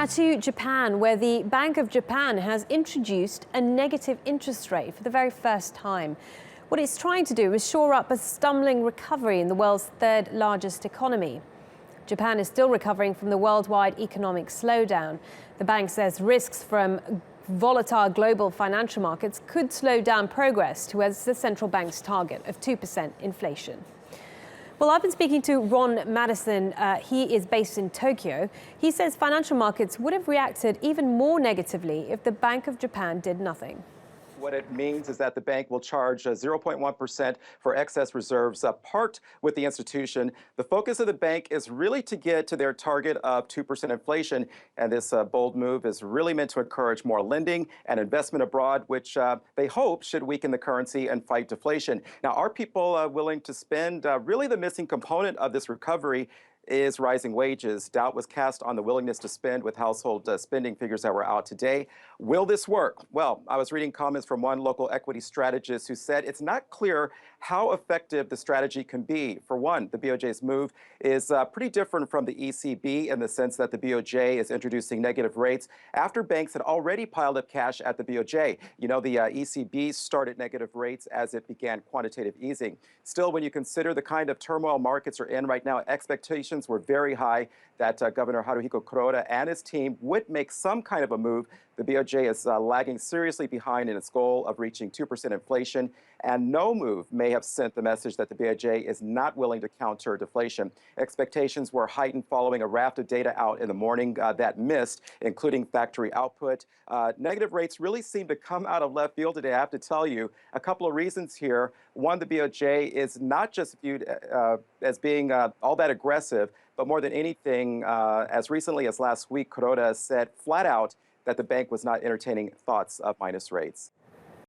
Now to Japan, where the Bank of Japan has introduced a negative interest rate for the very first time. What it's trying to do is shore up a stumbling recovery in the world's third largest economy. Japan is still recovering from the worldwide economic slowdown. The bank says risks from volatile global financial markets could slow down progress towards the central bank's target of 2% inflation. Well, I've been speaking to Ron Madison. He is based in Tokyo. He says financial markets would have reacted even more negatively if the Bank of Japan did nothing. What it means is that the bank will charge 0.1% for excess reserves, part with the institution. The focus of the bank is really to get to their target of 2% inflation. And this bold move is really meant to encourage more lending and investment abroad, which they hope should weaken the currency and fight deflation. Now, are people willing to spend? Really, the missing component of this recovery is rising wages. Doubt was cast on the willingness to spend with household spending figures that were out today. Will this work? Well, I was reading comments from one local equity strategist who said it's not clear how effective the strategy can be. For one, the BOJ's move is pretty different from the ECB in the sense that the BOJ is introducing negative rates after banks had already piled up cash at the BOJ. You know, the ECB started negative rates as it began quantitative easing. Still, when you consider the kind of turmoil markets are in right now, expectations were very high that Governor Haruhiko Kuroda and his team would make some kind of a move. The BOJ is lagging seriously behind in its goal of reaching 2% inflation, and no move may have sent the message that the BOJ is not willing to counter deflation. Expectations were heightened following a raft of data out in the morning that missed, including factory output. Negative rates really seem to come out of left field today. I have to tell you a couple of reasons here. One, the BOJ is not just viewed as being all that aggressive, but more than anything, as recently as last week, Kuroda said flat out that the bank was not entertaining thoughts of minus rates.